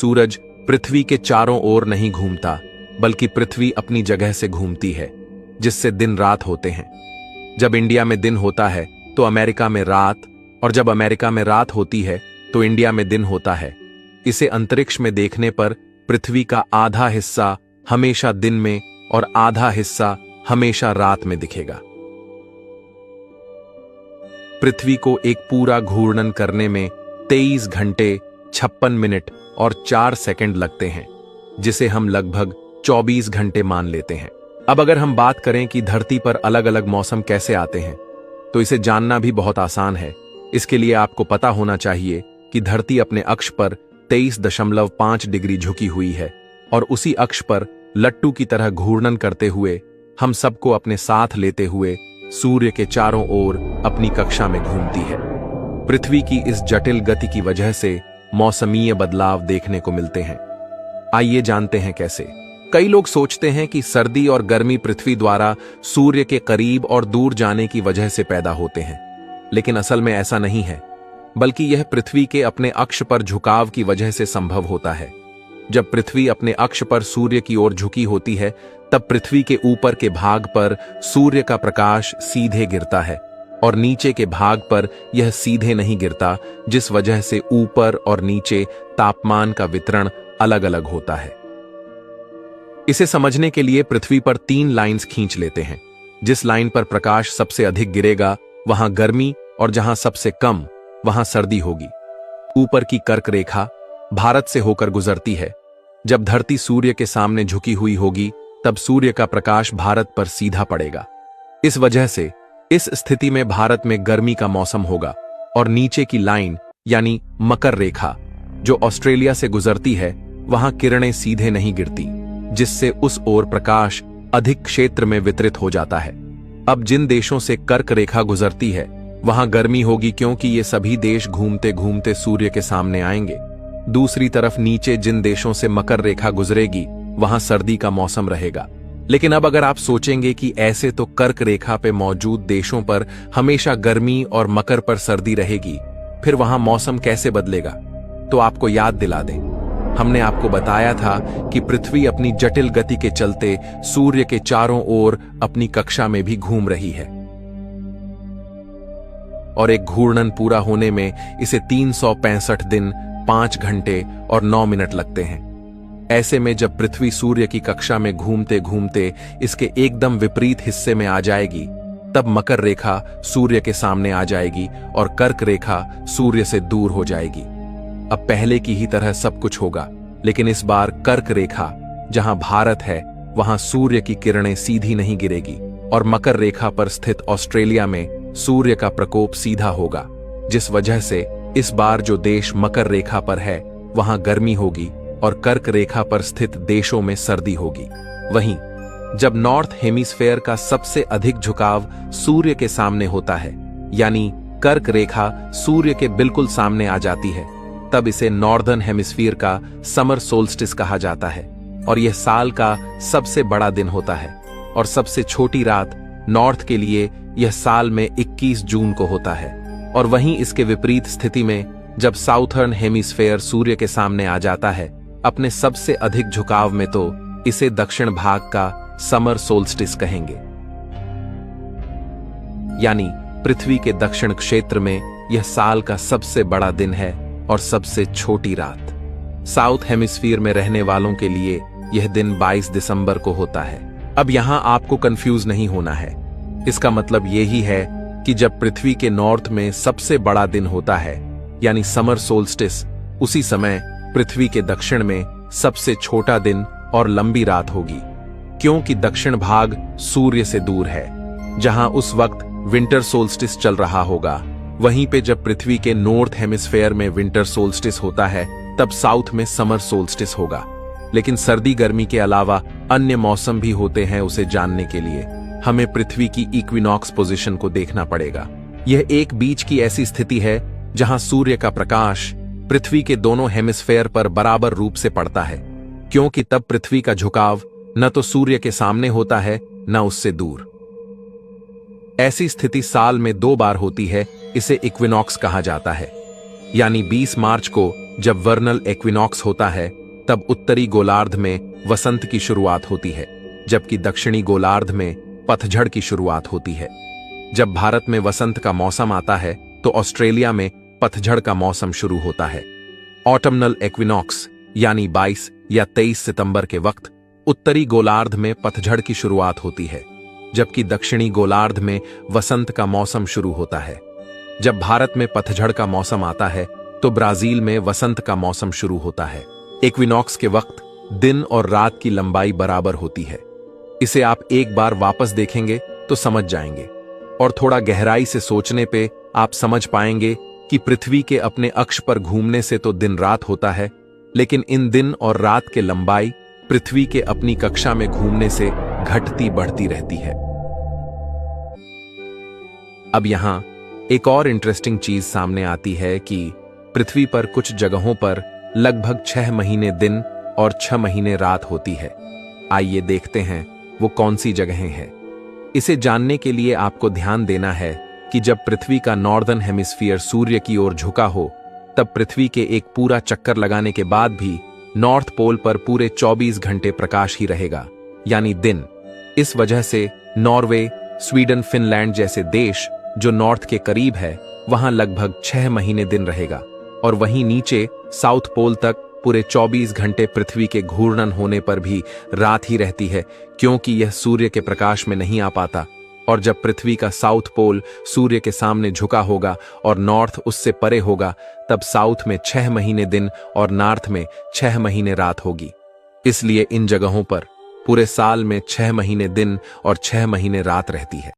सूरज पृथ्वी के चारों ओर नहीं घूमता, बल्कि पृथ्वी अपनी जगह से घूमती है, जिससे दिन रात होते हैं। जब इंडिया में दिन होता है तो अमेरिका में रात, और जब अमेरिका में रात होती है तो इंडिया में दिन होता है। इसे अंतरिक्ष में देखने पर पृथ्वी का आधा हिस्सा हमेशा दिन में और आधा हिस्सा हमेशा रात में दिखेगा। पृथ्वी को एक पूरा घूर्णन करने में 23 घंटे 56 मिनट और 4 सेकंड लगते हैं, जिसे हम लगभग 24 घंटे मान लेते हैं। अब अगर हम बात करें कि धरती पर अलग अलग मौसम कैसे आते हैं, तो इसे जानना भी बहुत आसान है। इसके लिए आपको पता होना चाहिए कि धरती अपने अक्ष पर 23.5 डिग्री झुकी हुई है, और उसी अक्ष पर लट्टू की तरह घूर्णन करते हुए हम सबको अपने साथ लेते हुए सूर्य के चारों ओर अपनी कक्षा में घूमती है। पृथ्वी की इस जटिल गति की वजह से मौसमीय बदलाव देखने को मिलते हैं। आइए जानते हैं कैसे। कई लोग सोचते हैं कि सर्दी और गर्मी पृथ्वी द्वारा सूर्य के करीब और दूर जाने की वजह से पैदा होते हैं, लेकिन असल में ऐसा नहीं है, बल्कि यह पृथ्वी के अपने अक्ष पर झुकाव की वजह से संभव होता है। जब पृथ्वी अपने अक्ष पर सूर्य की ओर झुकी होती है, तब पृथ्वी के ऊपर के भाग पर सूर्य का प्रकाश सीधे गिरता है, और नीचे के भाग पर यह सीधे नहीं गिरता, जिस वजह से ऊपर और नीचे तापमान का वितरण अलग अलग होता है। इसे समझने के लिए पृथ्वी पर 3 लाइंस खींच लेते हैं। जिस लाइन पर प्रकाश सबसे अधिक गिरेगा वहां गर्मी, और जहां सबसे कम वहां सर्दी होगी। ऊपर की कर्क रेखा भारत से होकर गुजरती है। जब धरती सूर्य के सामने झुकी हुई होगी, तब सूर्य का प्रकाश भारत पर सीधा पड़ेगा। इस वजह से इस स्थिति में भारत में गर्मी का मौसम होगा, और नीचे की लाइन यानी मकर रेखा जो ऑस्ट्रेलिया से गुजरती है, वहां किरणें सीधे नहीं गिरती, जिससे उस ओर प्रकाश अधिक क्षेत्र में वितरित हो जाता है। अब जिन देशों से कर्क रेखा गुजरती है वहां गर्मी होगी, क्योंकि ये सभी देश घूमते घूमते सूर्य के सामने आएंगे। दूसरी तरफ नीचे जिन देशों से मकर रेखा गुजरेगी वहां सर्दी का मौसम रहेगा। लेकिन अब अगर आप सोचेंगे कि ऐसे तो कर्क रेखा पे मौजूद देशों पर हमेशा गर्मी और मकर पर सर्दी रहेगी, फिर वहां मौसम कैसे बदलेगा? तो आपको याद दिला दें, हमने आपको बताया था कि पृथ्वी अपनी जटिल गति के चलते सूर्य के चारों ओर अपनी कक्षा में भी घूम रही है, और एक घूर्णन पूरा होने में इसे 365 दिन 5 घंटे और 9 मिनट लगते हैं। ऐसे में जब पृथ्वी सूर्य की कक्षा में घूमते घूमते इसके एकदम विपरीत हिस्से में आ जाएगी, तब मकर रेखा सूर्य के सामने आ जाएगी और कर्क रेखा सूर्य से दूर हो जाएगी। अब पहले की ही तरह सब कुछ होगा, लेकिन इस बार कर्क रेखा जहां भारत है वहां सूर्य की किरणें सीधी नहीं गिरेगी, और मकर रेखा पर स्थित ऑस्ट्रेलिया में सूर्य का प्रकोप सीधा होगा, जिस वजह से इस बार जो देश मकर रेखा पर है वहां गर्मी होगी और कर्क रेखा पर स्थित देशों में सर्दी होगी। वहीं जब नॉर्थ हेमिस्फेयर का सबसे अधिक झुकाव सूर्य के सामने होता है, यानी कर्क रेखा सूर्य के बिल्कुल सामने आ जाती है, तब इसे नॉर्दर्न हेमिस्फीयर का समर सोल्स्टिस कहा जाता है, और यह साल का सबसे बड़ा दिन होता है। और सबसे छोटी रात नॉर्थ के लिए यह साल में 21 जून को होता है। और वहीं इसके विपरीत स्थिति में जब साउथर्न हेमिस्फेयर सूर्य के सामने आ जाता है अपने सबसे अधिक झुकाव में, तो इसे दक्षिण भाग का समर सोल्स्टिस कहेंगे। यानी पृथ्वी के दक्षिण क्षेत्र में यह साल का सबसे बड़ा दिन है और सबसे छोटी रात। साउथ हेमिस्फीयर में रहने वालों के लिए यह दिन 22 दिसंबर को होता है। अब यहां आपको कंफ्यूज नहीं होना है। इसका मतलब यही है कि जब पृथ्वी के नॉर्थ में सबसे बड़ा दिन होता है, यानी समर सोल्स्टिस, उसी समय पृथ्वी के दक्षिण में सबसे छोटा दिन और लंबी रात होगी, क्योंकि दक्षिण भाग सूर्य से दूर है, जहां उस वक्त विंटर सोल्स्टिस चल रहा होगा। वहीं पे जब पृथ्वी के नॉर्थ हेमिस्फेयर में विंटर सोल्स्टिस होता है, तब साउथ में समर सोल्स्टिस होगा। लेकिन सर्दी गर्मी के अलावा अन्य मौसम भी होते हैं। उसे जानने के लिए हमें पृथ्वी की इक्विनॉक्स पोजीशन को देखना पड़ेगा। यह एक बीच की ऐसी स्थिति है जहां सूर्य का प्रकाश पृथ्वी के दोनों हेमिस्फेयर पर बराबर रूप से पड़ता है, क्योंकि तब पृथ्वी का झुकाव न तो सूर्य के सामने होता है न उससे दूर। ऐसी स्थिति साल में 2 बार होती है। इसे इक्विनॉक्स कहा जाता है, यानी 20 मार्च को जब वर्नल एक्विनॉक्स होता है तब उत्तरी गोलार्ध में वसंत की शुरुआत होती है, जबकि दक्षिणी गोलार्ध में पतझड़ की शुरुआत होती है। जब भारत में वसंत का मौसम आता है तो ऑस्ट्रेलिया में पतझड़ का मौसम शुरू होता है। ऑटमनल एक्विनॉक्स यानी 22 या 23 सितंबर के वक्त उत्तरी गोलार्ध में पतझड़ की शुरुआत होती है, जबकि दक्षिणी गोलार्ध में वसंत का मौसम शुरू होता है। जब भारत में पतझड़ का मौसम आता है तो ब्राजील में वसंत का मौसम शुरू होता है। एक्विनॉक्स के वक्त दिन और रात की लंबाई बराबर होती है। इसे आप एक बार वापस देखेंगे तो समझ जाएंगे, और थोड़ा गहराई से सोचने पे आप समझ पाएंगे कि पृथ्वी के अपने अक्ष पर घूमने से तो दिन रात होता है, लेकिन इन दिन और रात के लंबाई पृथ्वी के अपनी कक्षा में घूमने से घटती बढ़ती रहती है। अब यहां एक और इंटरेस्टिंग चीज सामने आती है कि पृथ्वी पर कुछ जगहों पर लगभग 6 महीने दिन और 6 महीने रात होती है। आइए देखते हैं वो कौन सी जगहें हैं। इसे जानने के लिए आपको ध्यान देना है कि जब पृथ्वी का नॉर्दर्न हेमिस्फीयर सूर्य की ओर झुका हो, तब पृथ्वी के एक पूरा चक्कर लगाने के बाद भी नॉर्थ पोल पर पूरे 24 घंटे प्रकाश ही रहेगा, यानी दिन। इस वजह से नॉर्वे, स्वीडन, फिनलैंड जैसे देश जो नॉर्थ के करीब है, वहां लगभग 6 महीने दिन रहेगा, और वहीं नीचे साउथ पोल तक पूरे 24 घंटे पृथ्वी के घूर्णन होने पर भी रात ही रहती है, क्योंकि यह सूर्य के प्रकाश में नहीं आ पाता। और जब पृथ्वी का साउथ पोल सूर्य के सामने झुका होगा और नॉर्थ उससे परे होगा, तब साउथ में 6 महीने दिन और नॉर्थ में 6 महीने रात होगी। इसलिए इन जगहों पर पूरे साल में 6 महीने दिन और 6 महीने रात रहती है।